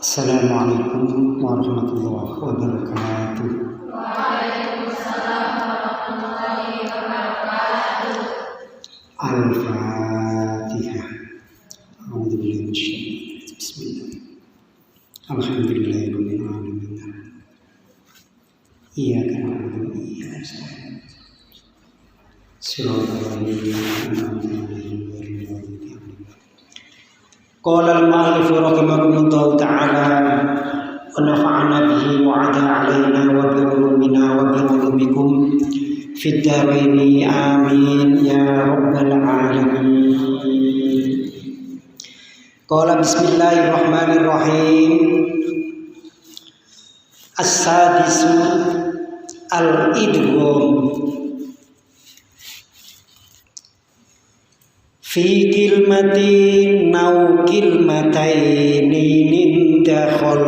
Assalamualaikum warahmatullahi wabarakatuh. Waalaikumsalam warahmatullahi wabarakatuh. Al-Fatihah. A'udzubillahi minasyaitonir rajim. Bismillah. Alhamdulillahirabbil alamin. Iyyaka na'budu wa iyyaka nasta'in. Shiratal ladzina an'amta 'alaihim ghairil maghdubi 'alaihim. Qala al-mu'allif rahimahullahu ta'ala wa nafa'ana bihi wa 'ada 'alaina wa bi 'ulumina wa bi 'ulumikum fid dharaini amin ya rabbal alamin. Qala bismillahirrahmanirrahim. As-sadisu al-idgham fi kilmatin naw kilmataini nindakhol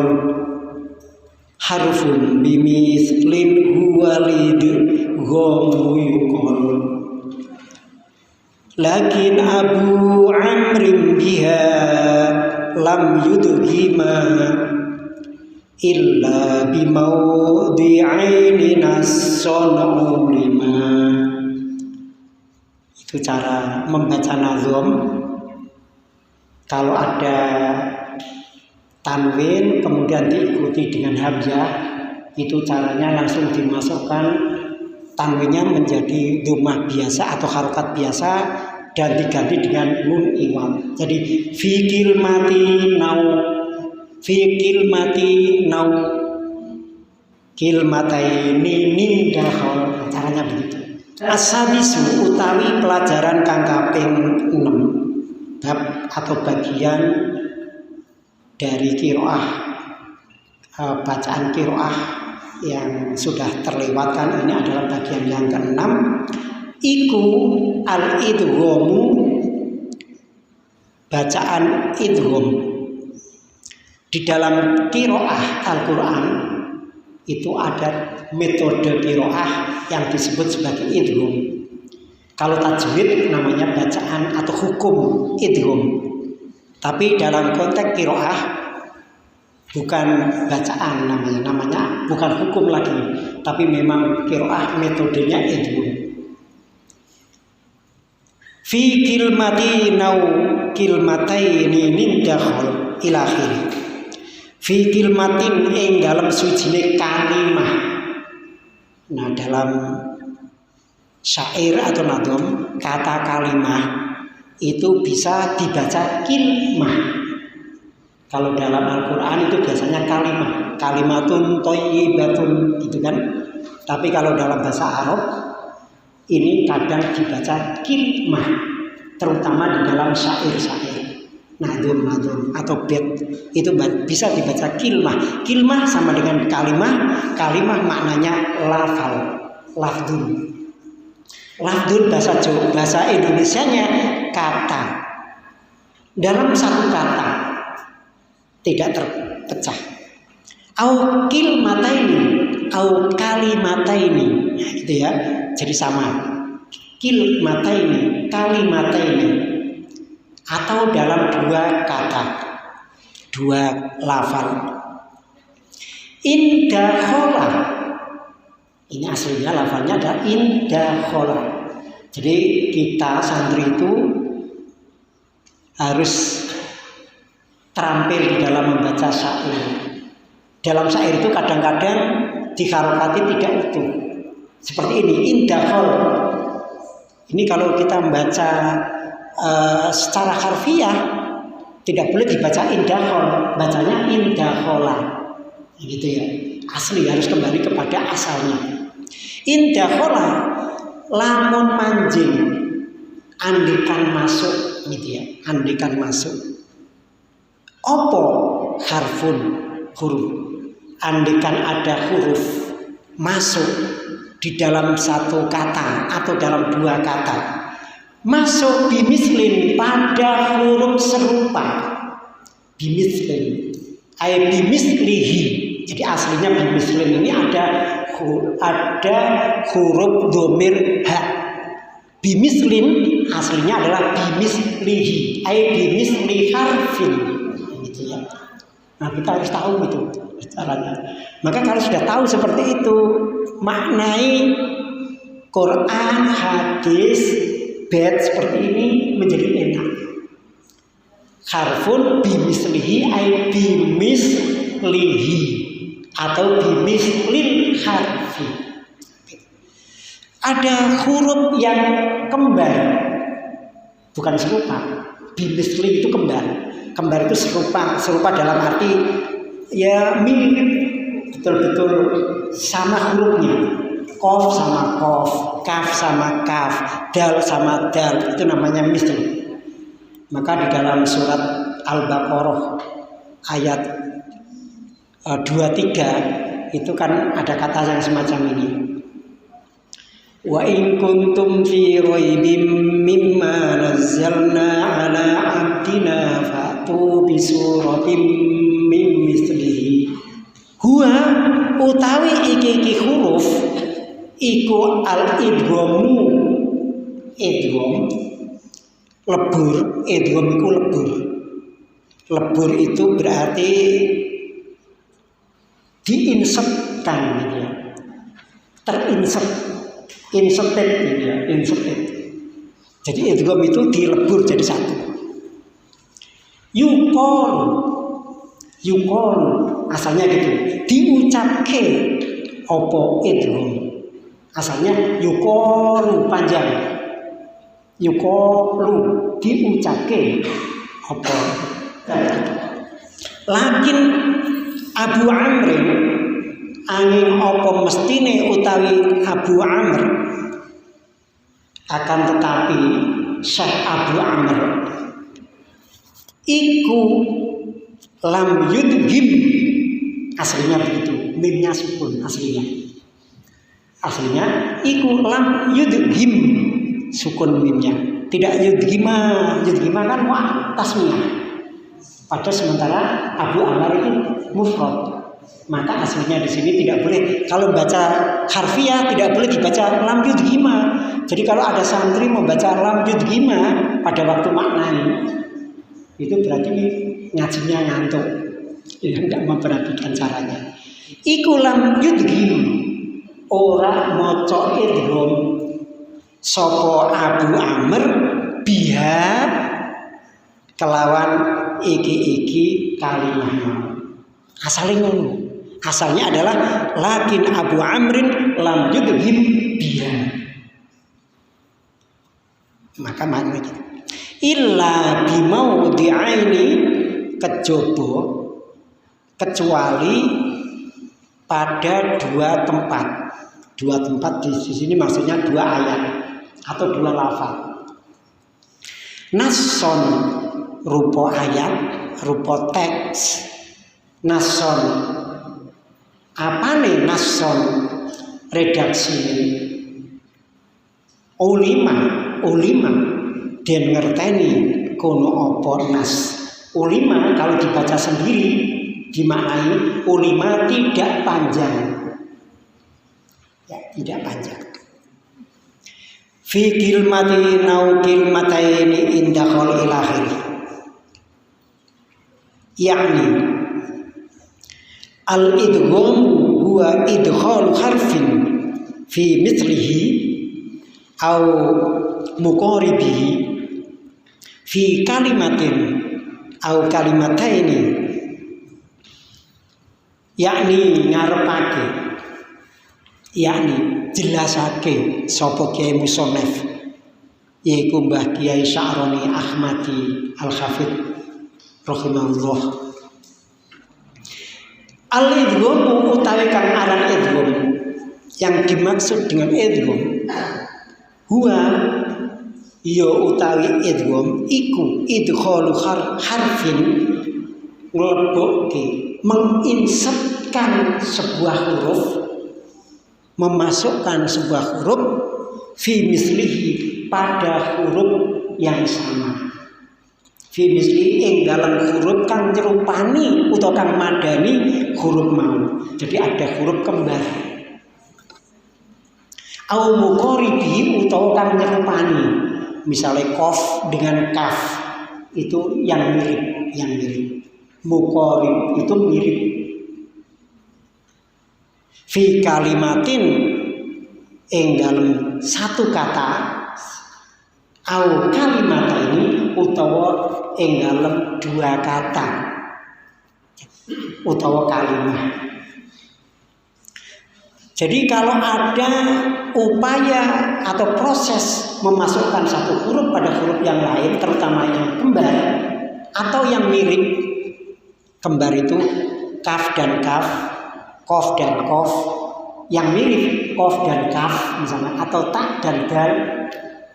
harfun bimithlin huwalid ghamuyukol lakin abu amrin biha lam yudhima illa bimawdi'aini nasson ulima. Itu cara membaca nazom. Kalau ada tanwin kemudian diikuti dengan hamzah, itu caranya langsung dimasukkan tanwinnya menjadi dhammah biasa atau harokat biasa dan diganti dengan nun iwad. Jadi fikil mati nau kilmataini nindakhol. Caranya begitu. As-sadisu utawi pelajaran kang kaping 6 bab atau bagian dari qiraah, bacaan qiraah yang sudah terlewatkan. Ini adalah bagian yang ke-6. Iku al-idghamu, bacaan idgham. Di dalam qiraah Al-Qur'an itu ada metode qiraah yang disebut sebagai idgham. Kalau tajwid namanya bacaan atau hukum idgham. Tapi dalam konteks qiraah bukan bacaan namanya bukan hukum lagi, tapi memang qiraah metodenya idgham. Fi kilmati naw kilmataini nindakhol ila akhirih. Fi kilmatin ing dalam sujine kalimah. Nah, dalam syair atau nadom kata kalimah itu bisa dibaca kilmah. Kalau dalam Al-Quran itu biasanya kalimah, kalimatun thayyibatun gitu kan. Tapi kalau dalam bahasa Arab ini kadang dibaca kilmah, terutama di dalam syair-syair. Nadom atau bait itu bisa dibaca kilmah. Kilmah sama dengan kalimah. Kalimah maknanya lafdun. Lafdun bahasa Indonesianya kata. Dalam satu kata tidak terpecah. Au kilmataini, au kalimataini, gitu ya. Jadi sama. Kilmataini, kalimataini. Atau dalam dua kata, dua lafal. Indakhola, ini aslinya lafalnya ada indakhola. Jadi kita santri itu harus terampil di dalam membaca syair. Dalam syair itu kadang-kadang diharokati tidak utuh. Seperti ini, indakhol. Ini kalau kita membaca secara harfiah tidak boleh dibaca indakhol, bacanya indakhola, gitu ya. Asli harus kembali kepada asalnya. Indakhola, lamun manjing, andikan masuk, gitu ya. Andikan masuk. Opo harfun, huruf. Andikan ada huruf masuk di dalam satu kata atau dalam dua kata. Masuk bimislin pada huruf serupa. Bimislin bimislihi. Jadi aslinya bimislin ini ada huruf dhamir ha. Bimislin aslinya adalah bimislihi, bimisli harfin, gitu ya. Nah, kita harus tahu itu caranya. Maka kalau sudah tahu seperti itu, maknai Quran, hadis, bait seperti ini menjadi enak. Harfun bimislihi ay bimislihi atau bimislil harfi. Ada huruf yang kembar, bukan serupa. Bimisli itu kembar. Kembar itu serupa dalam arti ya mirip betul-betul sama hurufnya. Qaf sama qaf, kaf sama kaf, dal sama dal, itu namanya misli. Maka di dalam surat Al-Baqarah ayat 23 itu kan ada kata yang semacam ini. Wa in kuntum fi raibim mimma nazzalna ala abdina fa'tu bi suratin min mislihi. Huwa utawi iki huruf iku al-idghamu. Idgham lebur, idgham iku lebur. Lebur itu berarti diinsepkan gitu ya. Terinsep. Inserted gitu ya, inserted. Jadi idgham itu dilebur jadi satu. Yuqol asalnya gitu. Diucapke opo idgham. Asalnya yuqolu panjang. Yuqolu diucapke opo. Lakin Abu Amrin angin opo mestine utawi Abu Amr, akan tetapi Syekh Abu Amr iku lam yudghim, aslinya begitu, mimnya sukun aslinya iku lam yudghim, sukun mimnya, tidak yudghima kan tasmiyah, pada sementara Abu Amr itu mufrad. Maka aslinya di sini tidak boleh, kalau baca harfiah tidak boleh dibaca lam yudghima. Jadi kalau ada santri membaca lam yudghima pada waktu maknai, itu berarti ngajinya ngantuk, ya, tidak memperhatikan caranya. Iku lam yudghim, ora maca idgham sapa Abu Amr biha kelawan iki kalimah. Asalnya adalah lakin Abu Amrin lam yudghim biha. Maka maknanya illa bimaudhi'aini, kecuali pada dua tempat. Dua tempat di sini maksudnya dua ayat atau dua lafaz. Nasson rupa ayat, rupa teks. Nasson apa nih nasson redaksi ulima dan ngerteni kono opo nas. Ulima kalau dibaca sendiri dimaknai ulima tidak panjang, ya, tidak panjang. Fi kilmati nau kilmataini inda qaul ilahi, yakni al-idgham huwa idkhal harfin fi mithlihi au muqaribihi fi kalimatin au kalimataini, yakni ngarepake, yakni jelasake sapa Kiai Musonef yaiku Mbah Kiai Sya'roni Ahmadi Al-Hafidh rahimahullah. Al-idgham utawi kang aran idgham, yang dimaksud dengan idgham huwa ya utawi idgham iku idkhalu harfin, nglebokke, menginsepkan sebuah huruf, memasukkan sebuah huruf fi mislihi, pada huruf yang sama. Fi misli ing dalam huruf kang nyerupani utawa kang madani huruf mau. Jadi ada huruf kembar. Au muqaribi utawa kang nyerupani. Misalnya qaf dengan kaf itu yang mirip. muqarib itu mirip. Fi kalimatin ing dalem satu kata au kalimata ini utawa ing dalem dua kata utawa kalimat. Jadi kalau ada upaya atau proses memasukkan satu huruf pada huruf yang lain, terutama yang kembar atau yang mirip, kembar itu kaf dan kaf, kof dan kof, yang mirip kof dan kaf misalnya, atau ta dan dal,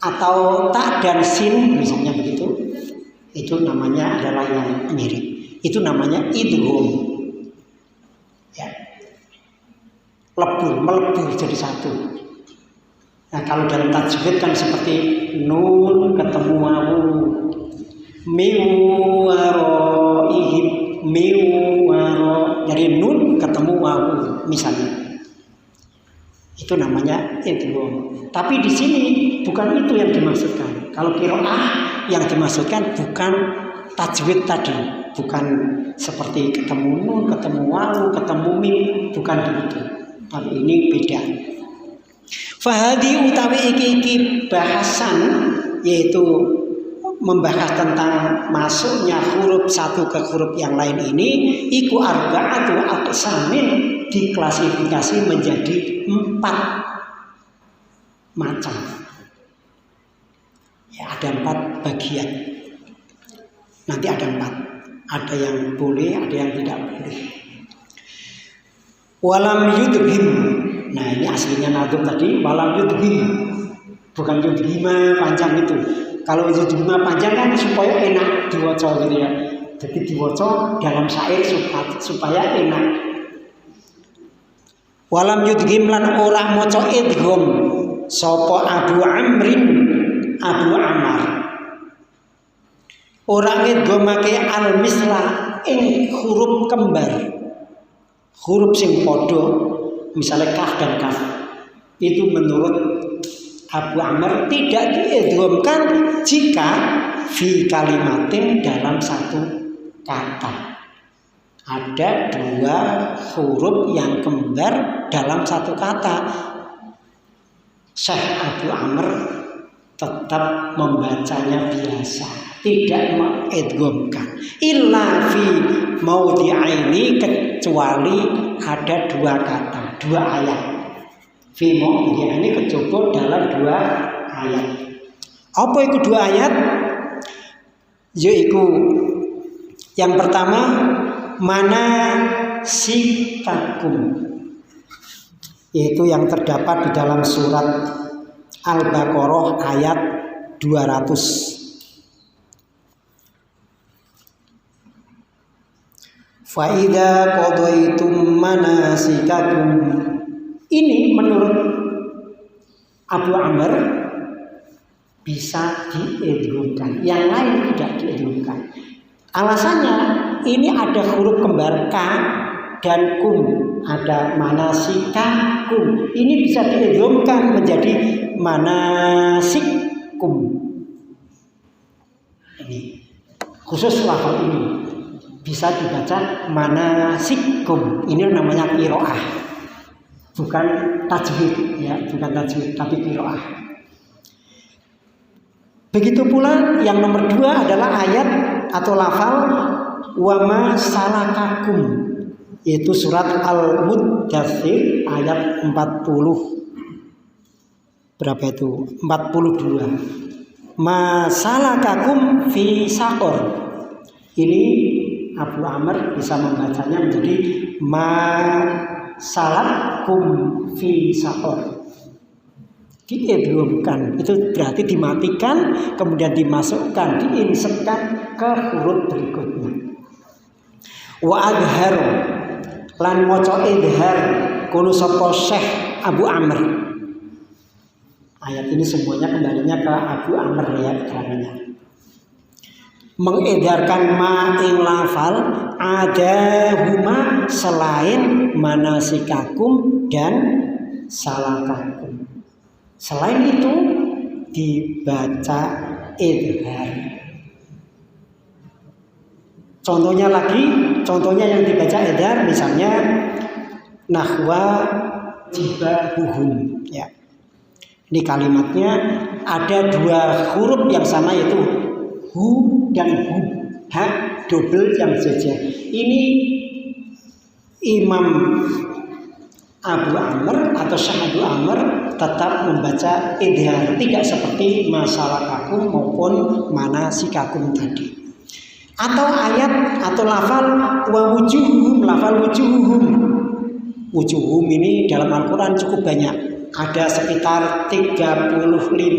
atau ta dan sin misalnya begitu, itu namanya adalah yang mirip. Itu namanya idgham. Ya. Melebur jadi satu. Nah kalau dalam tajwid kan seperti nun ketemu wawu, miwaroihim, miwaro, jadi nun ketemu wawu misalnya. Itu namanya idgham. Tapi di sini bukan itu yang dimaksudkan. Kalau qiraah yang dimaksudkan bukan tajwid tadi, bukan seperti ketemu nun, ketemu wawu, ketemu mim, bukan begitu. Tapi ini beda. Fahadi utawi iki bahasan, yaitu membahas tentang masuknya huruf satu ke huruf yang lain ini, iku arba'atu aqsamin, diklasifikasi menjadi 4 macam. Ya, ada 4 bagian. Nanti ada 4. Ada yang boleh, ada yang tidak boleh. Walam yudhim. Nah ini aslinya nadum tadi. Walam yudhim. Bukan yudhima panjang itu. Kalau yudhima panjang kan supaya enak diwoco gitu ya. Jadi diwoco dalam syair supaya enak. Walam yudhim lan ora moco idgham sapa Abu Amrin Abu Amar. Ora idghamake al-misla ing huruf kembar. Huruf sing podo, misalnya kaf dan kaf, itu menurut Abu Amr tidak diidghamkan jika fi kalimatin dalam satu kata. Ada 2 huruf yang kembar dalam satu kata. Syekh Abu Amr tetap membacanya biasa, tidak mengidghamkan. Illa fi maudhi'aini, kecuali ada 2 kata, 2 ayat. Fi maudhi'aini kejaba dalam 2 ayat. Apa itu 2 ayat? Yaitu yang pertama manasikakum, yaitu yang terdapat di dalam surat Al-Baqarah ayat 200. Fa'idha qadaitum manasikakum. Ini menurut Abu Amr bisa diidghamkan, yang lain tidak diidghamkan. Alasannya ini ada huruf kembar ka dan kum, ada manasikakum. Ini bisa diidghamkan menjadi manasikum. Ini khusus lafal ini bisa dibaca manasikum. Ini namanya qiraah, bukan tajwid ya, bukan tajwid tapi qiraah. Begitu pula yang nomor 2 adalah ayat atau lafal wama salakakum, yaitu surat Al-Muddatsir ayat 40. Berapa itu? 42. Masalakakum fi saqor. Ini Abu Amr bisa membacanya menjadi masalakum fi saqor. Diidghamkan, itu berarti dimatikan kemudian dimasukkan, diinsertkan ke huruf berikutnya. Wa adhar lan maca idhar kulo sapa Syekh Abu Amr. Ayat ini semuanya kembalinya ke Abu Amr ya keterangannya. Mengedarkan ma ing lafal ada huma selain manasikakum dan salakakum. Selain itu dibaca idhar. Contohnya yang dibaca edhar misalnya nahwa jibahuhum ya. Ini kalimatnya ada dua huruf yang sama yaitu hu dan hu. Ha double yang jajar. Ini Imam Abu Amr atau Syekh Abu Amr tetap membaca idhar, tidak seperti masalakakum maupun manasikakum tadi. Atau ayat atau lafal wa wujuhum, lafal wujuhum. Wujuhum ini dalam Al-Quran cukup banyak. Ada sekitar 35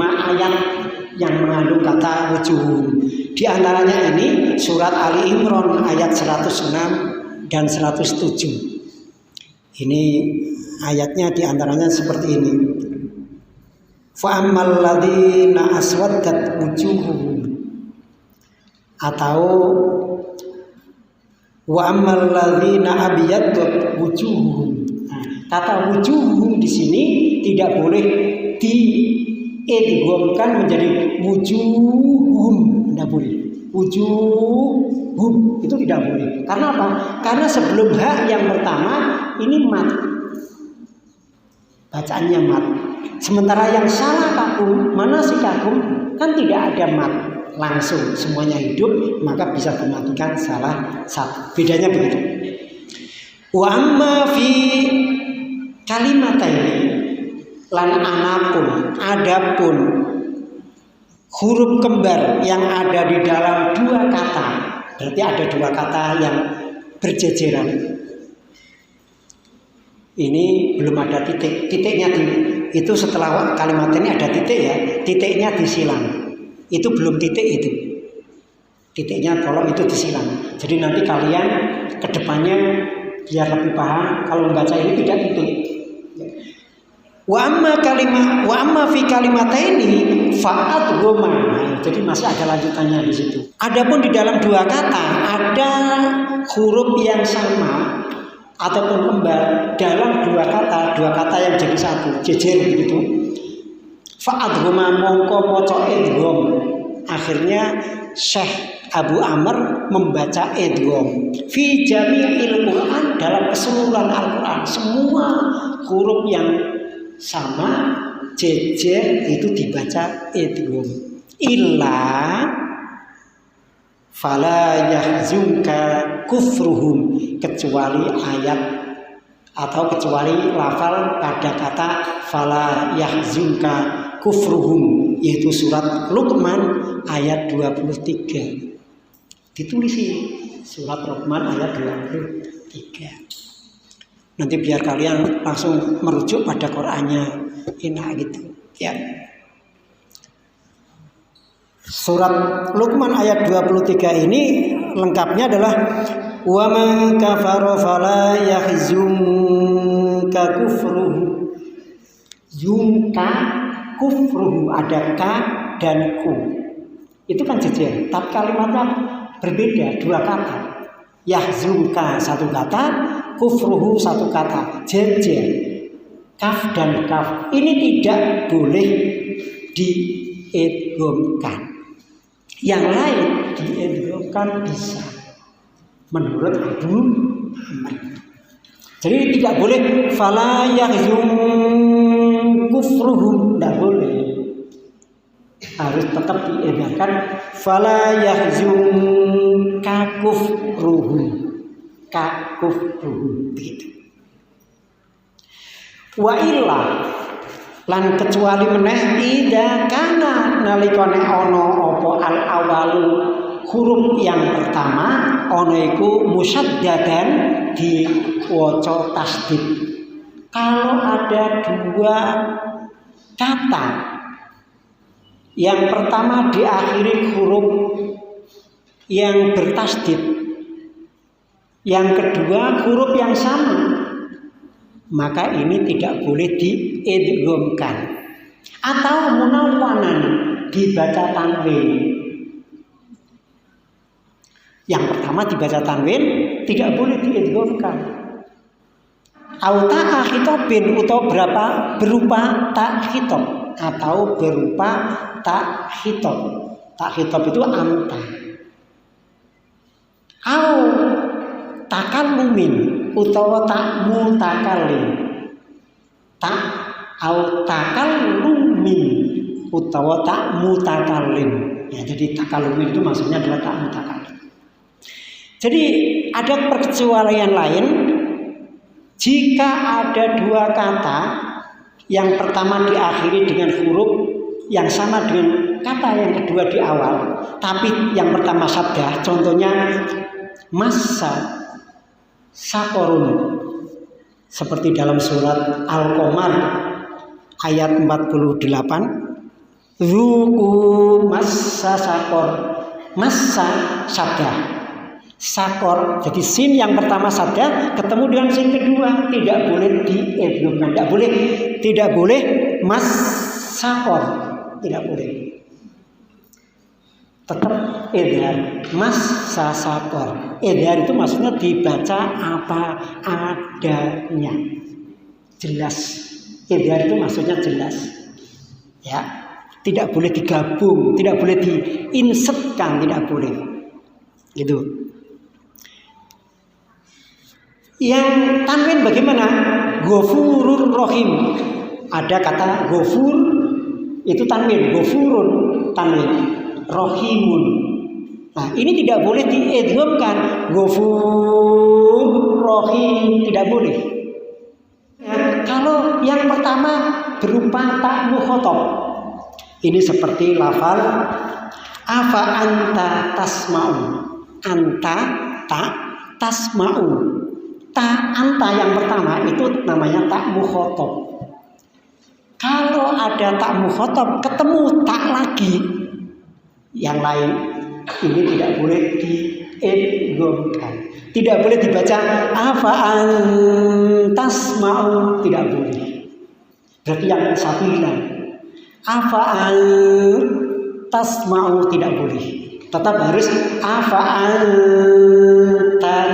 ayat yang mengandung kata wujuhum. Di antaranya ini surat Ali Imran ayat 106 dan 107. Ini ayatnya diantaranya seperti ini. Fa'ammal ladzina aswaddat wujuhuhum, atau wa ammal ladzina abyaddat wujuhuhum. Kata wujuhuhum di sini tidak boleh diidghamkan menjadi wujuhum, tidak boleh. Wujuhum itu tidak boleh. Karena apa? Karena sebelum hak yang pertama ini mat, bacaannya mat. Sementara yang salah kakum, manasikakum kan tidak ada mat, langsung semuanya hidup, maka bisa dimatikan salah satu. Bedanya begitu. Wa amma fi kalimataini lan anapun, adapun huruf kembar yang ada di dalam dua kata, berarti ada dua kata yang berjejeran. Ini belum ada titik, titiknya itu setelah kalimat ini ada titik ya, titiknya disilang. Itu belum titik itu. Titiknya tolong itu disilang. Jadi nanti kalian kedepannya biar lebih paham kalau membaca ini tidak titik. Wa amma fi kalimataini fa'adghama. Jadi masih ada lanjutannya di situ. Adapun di dalam dua kata ada huruf yang sama ataupun kembar dalam dua kata yang jadi satu, jejer begitu. Fa'adghama mongko maca idgham. Akhirnya Syekh Abu Amr membaca idgham fi jami'il Quran, dalam keseluruhan Al-Quran. Semua huruf yang sama jejer itu dibaca idgham. Illa fala yahzunka kufruhum, kecuali ayat atau kecuali lafal pada kata fala yahzunka kufruhum, yaitu surat Luqman ayat 23. Ditulis surat Luqman ayat 23. Nanti biar kalian langsung merujuk pada Qur'annya, enak gitu ya. Surat Luqman ayat 23 ini lengkapnya adalah wa man kafara fala yahzunka kufruhu. Yunka kufruhu, ada ka dan ku. Itu kan jejer, tapi kalimatnya berbeda, dua kata. Yahzunka satu kata, kufruhu satu kata, jejer. Kaf dan kaf ini tidak boleh diidghamkan. Yang lain diidghamkan bisa, menurut Abu Amr. Jadi tidak boleh fala yahzun kufruhum, tidak boleh. Harus tetap diidghamkan fala yahzun kufruhum, begitu. Wa illa lan kecuali meneh ida kana nalikane ana apa al awalu huruf yang pertama ana iku musyaddadan diwaca tasdid. Kalau ada dua kata yang pertama diakhiri huruf yang bertasdid, yang kedua huruf yang sama, maka ini tidak boleh diidghamkan. Atau munawwanan dibaca tanwin. Yang pertama dibaca tanwin tidak boleh diidghamkan. Auta khitobin atau berupa tak khitob atau berupa tak khitob. Tak khitob itu anta. Au takallumin utawa tak mutakallim. Tak au takallumin utawa tak mutakallim. Ya, jadi takallumin itu maksudnya adalah tak mutakallim. Jadi ada perkecualian lain jika ada dua kata yang pertama diakhiri dengan huruf yang sama dengan kata yang kedua di awal, tapi yang pertama sabda, contohnya massa sakorun, seperti dalam surat Al-Qamar ayat 48, zuku massa sakor, massa sabda, sakor, jadi sin yang pertama sabda ketemu dengan sin kedua, tidak boleh diidghamkan, tidak boleh mas sakor, tidak boleh. Tetap idhar, mas sasakor. Idhar itu maksudnya dibaca apa adanya, jelas. Idhar itu maksudnya jelas, ya. Tidak boleh digabung, tidak boleh diinsertkan, tidak boleh. Gitu. Yang tanwin bagaimana? Ghafurur Rahim. Ada kata ghafur itu tanwin, ghafurun tanwin. Rohimun. Nah, ini tidak boleh diidghamkan. Ghafur Rohim tidak boleh. Ya, kalau yang pertama berupa tak mukhatab, ini seperti lafal afa anta tasma'u. Anta tak tasma'u. Ta anta yang pertama itu namanya tak mukhatab. Kalau ada tak mukhatab ketemu tak lagi yang lain, ini tidak boleh diidghamkan, tidak boleh dibaca afaan tasma'u, tidak boleh. Berarti yang satu hilang, afaan tasma'u tidak boleh, tetap harus afaan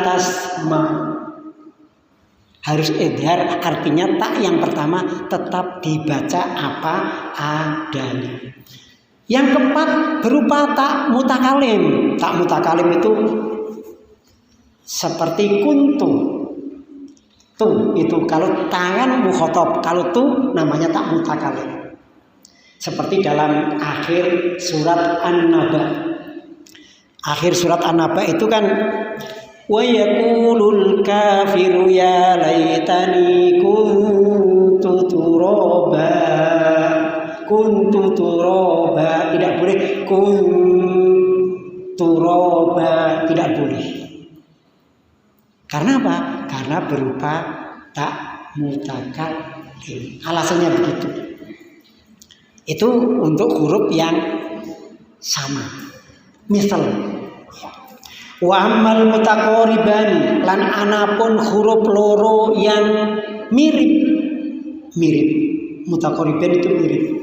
tasma'u, harus idhar, artinya tak yang pertama tetap dibaca apa adanya. Yang keempat berupa tak mutakalim. Tak mutakalim itu seperti kuntu. Tu itu kalau tangan mukhatab, kalau tu namanya tak mutakalim. Seperti dalam akhir surat An-Naba. Akhir surat An-Naba itu kan wa yaqulul kafiru ya laitani kuntu turaba. Kuntu turoba, tidak boleh kunturoba, tidak boleh. Karena apa? Karena berupa tak mutakalim. Alasannya begitu. Itu untuk huruf yang sama. Misal wa ammal mutaqaribani, lan anapun huruf loro yang mirip. Mutaqariban itu mirip.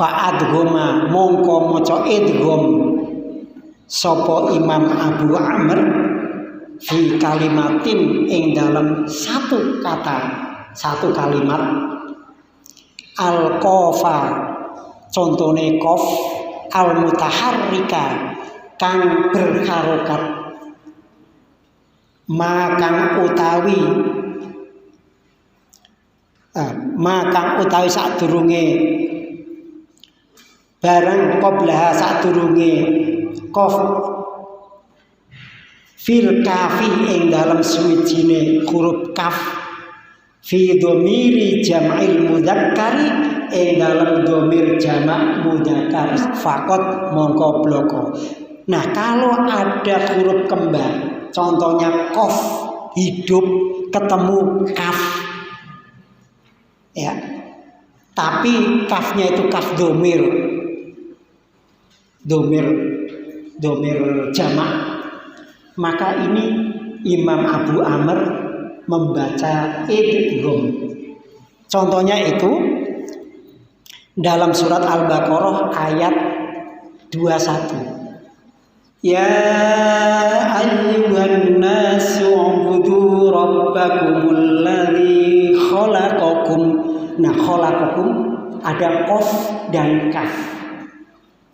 Fa'adghama mongko maca idgham sapa Imam Abu Amr fi kalimatin ing dalam satu kata, satu kalimat. Al-qafa contone qaf, al-mutaharrika kang berharokat, makang utawi sadurunge barang qablaha sadurunge qaf fil kafi ing dalam suwijine huruf kaf fi dhamiri jam'il mudzakkari ing dalam dhamir jamak mudzakkar faqat mongko bloko. Nah, kalau ada huruf kembar contohnya qaf hidup ketemu kaf, ya, tapi kafnya itu kaf dhamir jamak, maka ini Imam Abu Amr membaca idgham. Contohnya itu dalam surat Al-Baqarah ayat 21. Ya ayyuhan nasu ubudu rabbakumul ladzi khalaqakum. Nah, khalaqakum ada qaf dan kaf.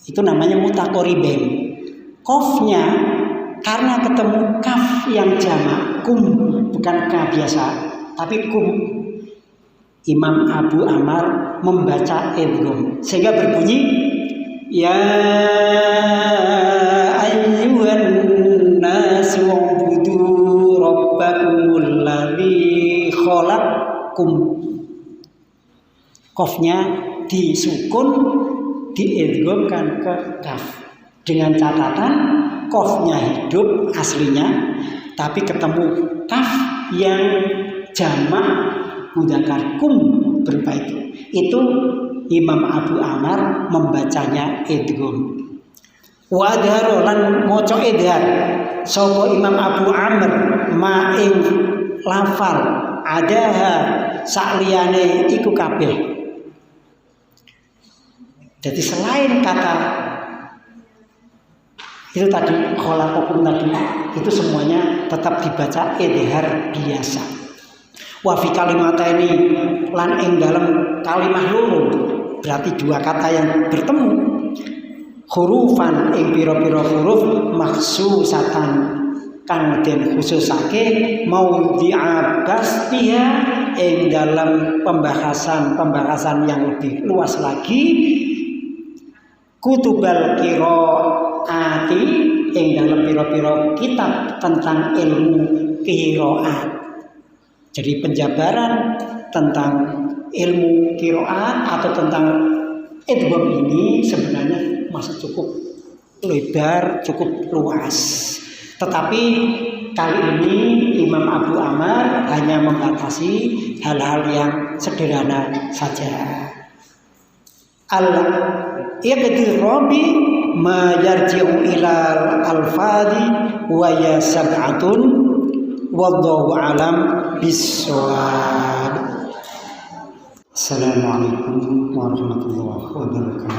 Itu namanya mutaqoribain. Qafnya karena ketemu kaf yang jamak kum, bukan ka biasa, tapi kum. Imam Abu Amar membaca idgham sehingga berbunyi ya ayyuhan nasu ubudu rabbakumul ladzi khalaqakum. Qafnya disukun, diidghamkan ke kaf dengan catatan qafnya hidup aslinya, tapi ketemu kaf yang jamak mudzakkar kum berupa itu. Itu Imam Abu Amar membacanya idgham. Wa adharo lan maca idhar sapa Imam Abu Amr ma ing lafal adaha sakliyane iku kabeh. Jadi selain kata itu tadi khalaqakum tadi, itu semuanya tetap dibaca idhar biasa. Wa fi kalimataini lan ing dalam kalimah loro, berarti dua kata yang bertemu, hurufan ing pira-pira huruf maksusatan kang den khususake maudhi'a bastiha ing dalam pembahasan yang lebih luas lagi, kutubal qiraati ing dalam pira-pira kitab tentang ilmu qiraat. Jadi penjabaran tentang ilmu qiraat atau tentang idgham ini sebenarnya masih cukup lebar, cukup luas. Tetapi kali ini Imam Abu Amar hanya membatasi hal-hal yang sederhana saja. Al-iqtirabi ma yarji'u ilal al-fadhi wa ya sab'atun wallahu alam bissawab. Assalamualaikum warahmatullahi wabarakatuh.